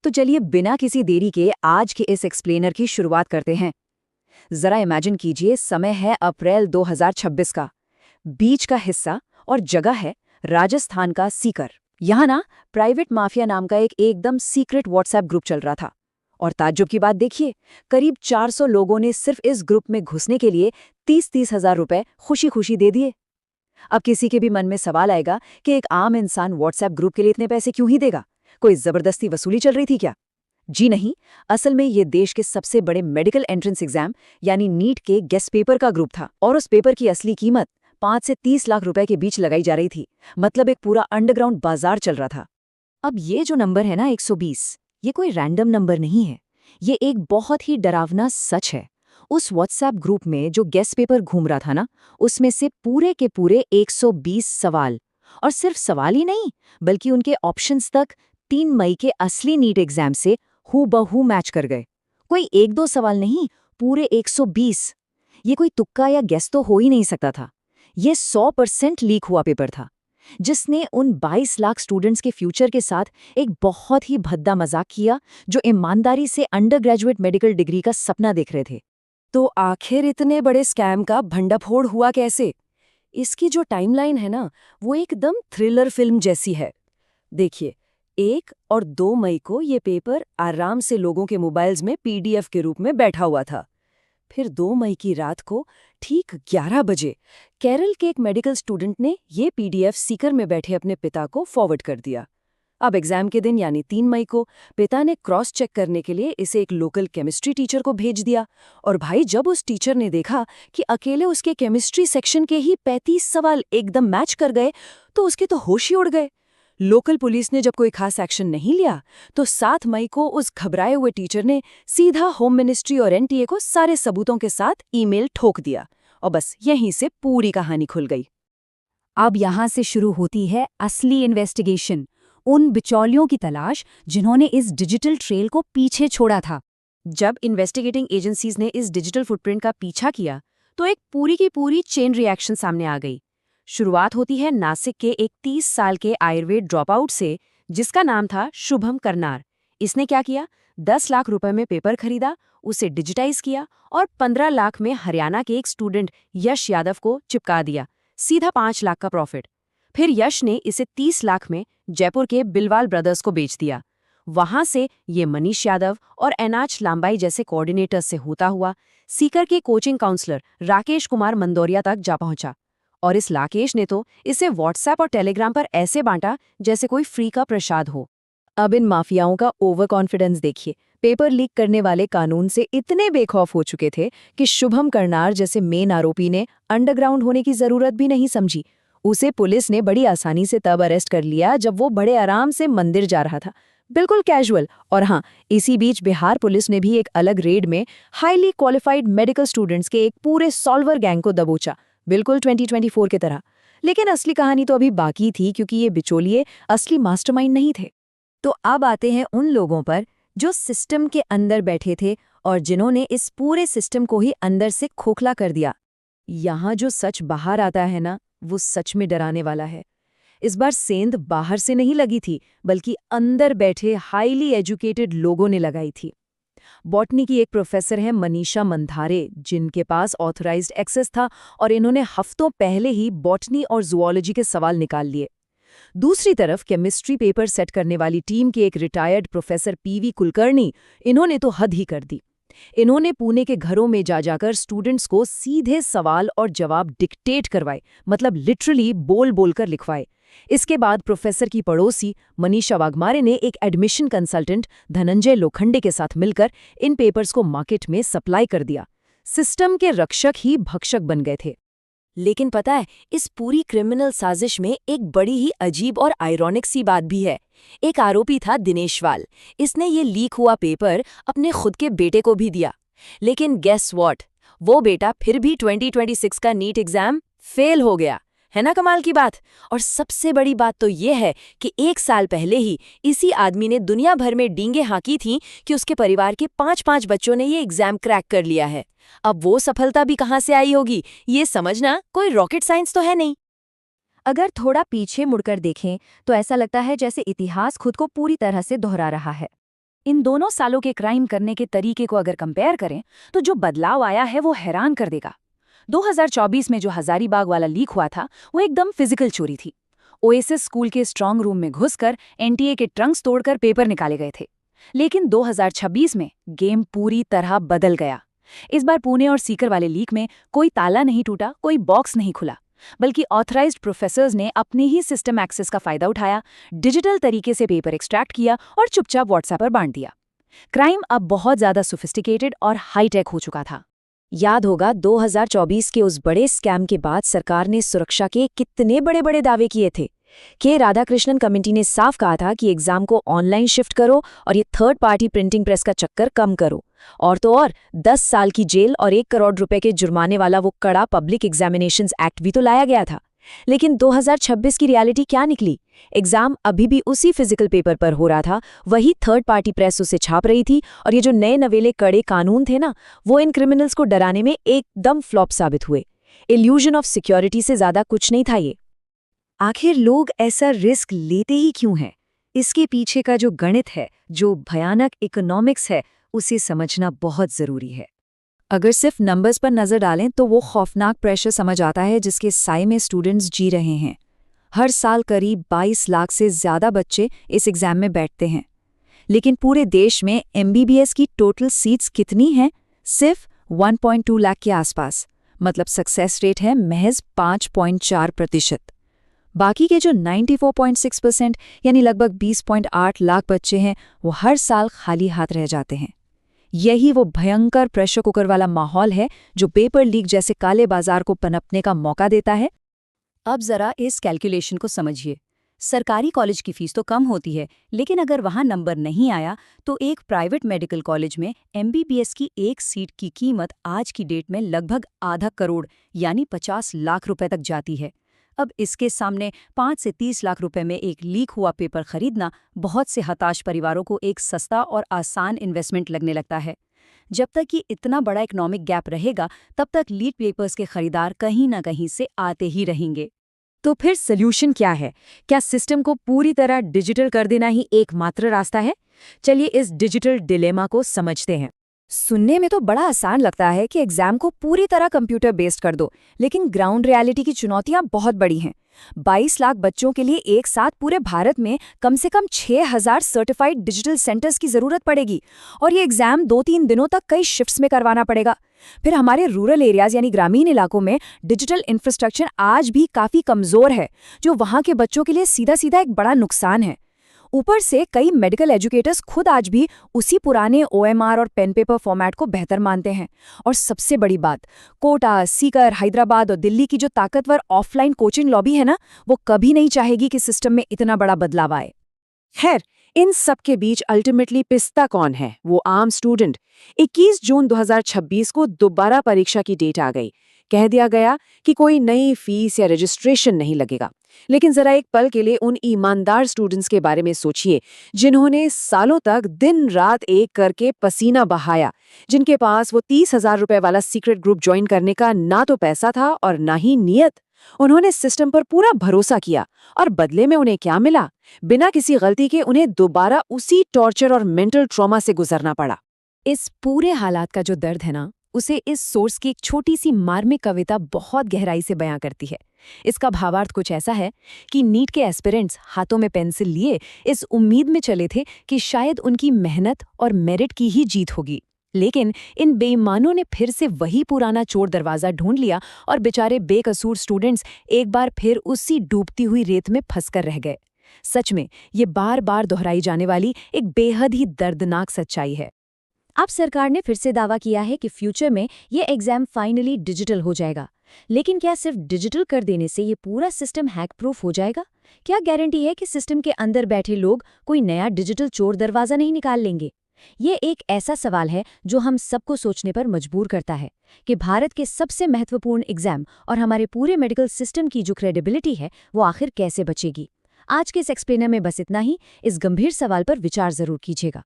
तो चलिए बिना किसी देरी के आज के इस एक्सप्लेनर की शुरुआत करते हैं। जरा इमेजिन कीजिए, समय है अप्रैल 2026 का। बीच का हिस्सा और जगह है राजस्थान का सीकर। यहाँ ना प्राइवेट माफिया नाम का एक एकदम सीक्रेट व्हाट्सएप ग्रुप चल रहा था। और ताज्जुब की बात देखिए, करीब 400 लोगों ने सिर्फ इस ग्रुप में घुसने के लिए 30-30 हजार रुपए खुशी खुशी दे दिए। अब किसी के भी मन में सवाल आएगा कि एक आम इंसान व्हाट्सएप ग्रुप के लिए इतने पैसे क्यों ही देगा? कोई जबरदस्ती वसूली चल रही थी क्या? जी नहीं, असल में ये देश के सबसे बड़े मेडिकल एंट्रेंस एग्जाम यानी नीट के गेस्ट पेपर का ग्रुप था। और उस पेपर की असली कीमत 5 से 30 लाख रुपए के बीच लगाई जा रही थी। मतलब एक पूरा अंडरग्राउंड बाजार चल रहा था। अब ये जो नंबर है ना 120, ये कोई रैंडम नंबर नहीं है। ये एक बहुत ही डरावना सच है। उस व्हाट्सएप ग्रुप में जो गेस्ट पेपर घूम रहा था ना, उसमें से पूरे के पूरे 120 सवाल, और सिर्फ सवाल ही नहीं बल्कि उनके ऑप्शंस तक 3 मई के असली नीट एग्जाम से हूबहू मैच कर गए। कोई एक दो सवाल नहीं, पूरे 120। ये कोई तुक्का या गेस तो हो ही नहीं सकता था। ये 100% लीक हुआ पेपर था, जिसने उन 22 लाख स्टूडेंट्स के फ्यूचर के साथ एक बहुत ही भद्दा मजाक किया, जो ईमानदारी से अंडर ग्रेजुएट मेडिकल डिग्री का सपना देख रहे थे। तो आखिर इतने बड़े स्कैम का भंडाफोड़ हुआ कैसे? इसकी जो टाइमलाइन है ना, वो एकदम थ्रिलर फिल्म जैसी है। देखिए, 1 और 2 मई को ये पेपर आराम से लोगों के मोबाइल्स में पीडीएफ के रूप में बैठा हुआ था। फिर 2 मई की रात को ठीक 11 बजे केरल के एक मेडिकल स्टूडेंट ने ये पीडीएफ सीकर में बैठे अपने पिता को फॉरवर्ड कर दिया। अब एग्जाम के दिन यानी 3 मई को पिता ने क्रॉस चेक करने के लिए इसे एक लोकल केमिस्ट्री टीचर को भेज दिया। और भाई, जब उस टीचर ने देखा कि अकेले उसके केमिस्ट्री सेक्शन के ही 35 सवाल एकदम मैच कर गए, तो उसके तो होश ही उड़ गए। लोकल पुलिस ने जब कोई खास एक्शन नहीं लिया, तो 7 मई को उस घबराए हुए टीचर ने सीधा होम मिनिस्ट्री और एनटीए को सारे सबूतों के साथ ईमेल ठोक दिया। और बस यहीं से पूरी कहानी खुल गई। अब यहाँ से शुरू होती है असली इन्वेस्टिगेशन, उन बिचौलियों की तलाश जिन्होंने इस डिजिटल ट्रेल को पीछे छोड़ा था। जब इन्वेस्टिगेटिंग एजेंसीज ने इस डिजिटल फुटप्रिंट का पीछा किया, तो एक पूरी की पूरी चेन रिएक्शन सामने आ गई। शुरुआत होती है नासिक के एक 30 साल के आयुर्वेद ड्रॉपआउट से, जिसका नाम था शुभम करनार। इसने क्या किया? 10 लाख रुपए में पेपर खरीदा, उसे डिजिटाइज किया और 15 लाख में हरियाणा के एक स्टूडेंट यश यादव को चिपका दिया। सीधा 5 लाख का प्रॉफिट। फिर यश ने इसे 30 लाख में जयपुर के बिलवाल ब्रदर्स को बेच दिया। वहां से ये मनीष यादव और एनाच लांबाई जैसे कोऑर्डिनेटर्स से होता हुआ सीकर के कोचिंग काउंसलर राकेश कुमार मंदोरिया तक जा पहुंचा। और इस राकेश ने तो इसे व्हाट्सएप और टेलीग्राम पर ऐसे बांटा जैसे कोई फ्री का प्रसाद हो। अब इन माफियाओं का ओवर कॉन्फिडेंस देखिए। पेपर लीक करने वाले कानून से इतने बेखौफ हो चुके थे कि शुभम करनार जैसे मेन आरोपी ने अंडरग्राउंड होने की जरूरत भी नहीं समझी। उसे पुलिस ने बड़ी आसानी से तब अरेस्ट कर लिया जब वो बड़े आराम से मंदिर जा रहा था, बिल्कुल कैजुअल। और हाँ, इसी बीच बिहार पुलिस ने भी एक अलग रेड में हाईली क्वालिफाइड मेडिकल स्टूडेंट्स के एक पूरे सॉल्वर गैंग को दबोचा, बिल्कुल 2024 की तरह। लेकिन असली कहानी तो अभी बाकी थी, क्योंकि ये बिचौलिए असली मास्टरमाइंड नहीं थे। तो अब आते हैं उन लोगों पर जो सिस्टम के अंदर बैठे थे और जिन्होंने इस पूरे सिस्टम को ही अंदर से खोखला कर दिया। यहाँ जो सच बाहर आता है ना, वो सच में डराने वाला है। इस बार सेंध बाहर से नहीं लगी थी, बल्कि अंदर बैठे हाईली एजुकेटेड लोगों ने लगाई थी। बॉटनी की एक प्रोफेसर है मनीषा मंधारे, जिनके पास ऑथराइज्ड एक्सेस था, और इन्होंने हफ्तों पहले ही बॉटनी और जूलॉजी के सवाल निकाल लिए। दूसरी तरफ केमिस्ट्री पेपर सेट करने वाली टीम के एक रिटायर्ड प्रोफेसर पीवी कुलकर्णी, इन्होंने तो हद ही कर दी। इन्होंने पुणे के घरों में जा जाकर स्टूडेंट्स को सीधे सवाल और जवाब डिक्टेट करवाए, मतलब लिटरली बोल बोलकर लिखवाए। इसके बाद प्रोफेसर की पड़ोसी मनीषा वाघमारे ने एक एडमिशन कंसल्टेंट धनंजय लोखंडे के साथ मिलकर इन पेपर्स को मार्केट में सप्लाई कर दिया। सिस्टम के रक्षक ही भक्षक बन गए थे। लेकिन पता है, इस पूरी क्रिमिनल साजिश में एक बड़ी ही अजीब और आयरॉनिक सी बात भी है। एक आरोपी था दिनेश वाल। इसने ये लीक हुआ पेपर अपने खुद के बेटे को भी दिया। लेकिन गेस व्हाट, वो बेटा फिर भी 2026 का नीट एग्जाम फेल हो गया। है ना कमाल की बात? और सबसे बड़ी बात तो ये है कि 1 साल पहले ही इसी आदमी ने दुनिया भर में डींगे हाँकी थी कि उसके परिवार के 5-5 बच्चों ने ये एग्जाम क्रैक कर लिया है। अब वो सफलता भी कहाँ से आई होगी, ये समझना कोई रॉकेट साइंस तो है नहीं। अगर थोड़ा पीछे मुड़कर देखें तो ऐसा लगता है जैसे इतिहास खुद को पूरी तरह से दोहरा रहा है। इन दोनों सालों के क्राइम करने के तरीके को अगर कंपेयर करें तो जो बदलाव आया है वो हैरान कर देगा। 2024 में जो हजारीबाग वाला लीक हुआ था वो एकदम फिजिकल चोरी थी। ओएसिस स्कूल के स्ट्रांग रूम में घुसकर एनटीए के ट्रंक्स तोड़कर पेपर निकाले गए थे। लेकिन 2026 में गेम पूरी तरह बदल गया। इस बार पुणे और सीकर वाले लीक में कोई ताला नहीं टूटा, कोई बॉक्स नहीं खुला, बल्कि ऑथराइज्ड प्रोफेसर्स ने अपने ही सिस्टम एक्सेस का फायदा उठाया, डिजिटल तरीके से पेपर एक्सट्रैक्ट किया और चुपचाप व्हाट्सएप पर बांट दिया। क्राइम अब बहुत ज्यादा सोफिस्टिकेटेड और हाईटेक हो चुका था। याद होगा 2024 के उस बड़े स्कैम के बाद सरकार ने सुरक्षा के कितने बड़े-बड़े दावे किए थे। के राधाकृष्णन कमेटी ने साफ कहा था कि एग्जाम को ऑनलाइन शिफ्ट करो और ये थर्ड पार्टी प्रिंटिंग प्रेस का चक्कर कम करो। और तो और 10 साल की जेल और 1 करोड़ रुपए के जुर्माने वाला वो कड़ा पब्लिक एग्जामिनेशंस एक्ट भी तो लाया गया था। लेकिन 2026 की रियलिटी क्या निकली? एग्जाम अभी भी उसी फिजिकल पेपर पर हो रहा था, वही थर्ड पार्टी प्रेस उसे छाप रही थी, और ये जो नए नवेले कड़े कानून थे ना, वो इन क्रिमिनल्स को डराने में एकदम फ्लॉप साबित हुए। इल्यूजन ऑफ सिक्योरिटी से ज्यादा कुछ नहीं था ये। आखिर लोग ऐसा रिस्क लेते ही क्यों हैं? इसके पीछे का जो गणित है, जो भयानक इकोनॉमिक्स है, उसे समझना बहुत जरूरी है। अगर सिर्फ नंबर्स पर नजर डालें तो वो खौफनाक प्रेशर समझ आता है जिसके साए में स्टूडेंट्स जी रहे हैं। हर साल करीब 22 लाख से ज्यादा बच्चे इस एग्जाम में बैठते हैं। लेकिन पूरे देश में एमबीबीएस की टोटल सीट्स कितनी हैं? सिर्फ 1.2 लाख के आसपास। मतलब सक्सेस रेट है महज 5.4%। बाकी के जो 94.6% यानी लगभग 20.8 लाख बच्चे हैं, वो हर साल खाली हाथ रह जाते हैं। यही वो भयंकर प्रेशर कुकर वाला माहौल है जो पेपर लीक जैसे काले बाजार को पनपने का मौका देता है। अब जरा इस कैलकुलेशन को समझिए। सरकारी कॉलेज की फीस तो कम होती है, लेकिन अगर वहां नंबर नहीं आया तो एक प्राइवेट मेडिकल कॉलेज में एमबीबीएस की एक सीट की कीमत आज की डेट में लगभग आधा करोड़ यानी 50 लाख रुपए तक जाती है। अब इसके सामने 5 से 30 लाख रुपए में एक लीक हुआ पेपर खरीदना बहुत से हताश परिवारों को एक सस्ता और आसान इन्वेस्टमेंट लगने लगता है। जब तक कि इतना बड़ा इकोनॉमिक गैप रहेगा, तब तक लीक पेपर्स के खरीदार कहीं ना कहीं से आते ही रहेंगे। तो फिर सॉल्यूशन क्या है? क्या सिस्टम को पूरी तरह डिजिटल कर देना ही एकमात्र रास्ता है? चलिए इस डिजिटल डिलेमा को समझते हैं। सुनने में तो बड़ा आसान लगता है कि एग्जाम को पूरी तरह कंप्यूटर बेस्ड कर दो, लेकिन ग्राउंड रियलिटी की चुनौतियां बहुत बड़ी हैं। 22 लाख बच्चों के लिए एक साथ पूरे भारत में कम से कम 6000 सर्टिफाइड डिजिटल सेंटर्स की जरूरत पड़ेगी, और ये एग्जाम 2-3 दिनों तक कई शिफ्ट्स में करवाना पड़ेगा। फिर हमारे रूरल एरियाज यानी ग्रामीण इलाकों में डिजिटल इंफ्रास्ट्रक्चर आज भी काफी कमजोर है, जो वहां के बच्चों के लिए सीधा सीधा एक बड़ा नुकसान है। ऊपर से कई मेडिकल एजुकेटर्स खुद आज भी उसी पुराने ओएमआर और पेन पेपर फॉर्मेट को बेहतर मानते हैं। और सबसे बड़ी बात, कोटा, सीकर, हैदराबाद और दिल्ली की जो ताकतवर ऑफलाइन कोचिंग लॉबी है ना, वो कभी नहीं चाहेगी कि सिस्टम में इतना बड़ा बदलाव आए। खैर, इन सब के बीच अल्टीमेटली पिसता कौन है? वो आम स्टूडेंट। 21 जून 2026 को दोबारा परीक्षा की डेट आ गई। कह दिया गया कि कोई नई फीस या रजिस्ट्रेशन नहीं लगेगा। लेकिन जरा एक पल के लिए उन ईमानदार स्टूडेंट्स के बारे में सोचिए, जिन्होंने सालों तक दिन रात एक करके पसीना बहाया, जिनके पास वो 30,000 रुपए वाला सीक्रेट ग्रुप ज्वाइन करने का ना तो पैसा था और ना ही नियत। उन्होंने सिस्टम पर पूरा भरोसा किया, और बदले में उन्हें क्या मिला? बिना किसी गलती के उन्हें दोबारा उसी टॉर्चर और मेंटल ट्रॉमा से गुजरना पड़ा। इस पूरे हालात का जो दर्द है ना, उसे इस सोर्स की एक छोटी सी मार्मिक कविता बहुत गहराई से बयां करती है। इसका भावार्थ कुछ ऐसा है कि नीट के एस्पिरेंट्स हाथों में पेंसिल लिए इस उम्मीद में चले थे कि शायद उनकी मेहनत और मेरिट की ही जीत होगी। लेकिन इन बेईमानों ने फिर से वही पुराना चोर दरवाजा ढूंढ लिया, और बेचारे बेकसूर स्टूडेंट्स एक बार फिर उसी डूबती हुई रेत में फंसकर रह गए। सच में ये बार बार दोहराई जाने वाली एक बेहद ही दर्दनाक सच्चाई है। अब सरकार ने फिर से दावा किया है कि फ्यूचर में ये एग्जाम फाइनली डिजिटल हो जाएगा। लेकिन क्या सिर्फ डिजिटल कर देने से ये पूरा सिस्टम हैक प्रूफ हो जाएगा? क्या गारंटी है कि सिस्टम के अंदर बैठे लोग कोई नया डिजिटल चोर दरवाजा नहीं निकाल लेंगे? ये एक ऐसा सवाल है जो हम सबको सोचने पर मजबूर करता है कि भारत के सबसे महत्वपूर्ण एग्जाम और हमारे पूरे मेडिकल सिस्टम की जो क्रेडिबिलिटी है, वो आखिर कैसे बचेगी? आज के इस एक्सप्लेनर में बस इतना ही। इस गंभीर सवाल पर विचार जरूर कीजिएगा।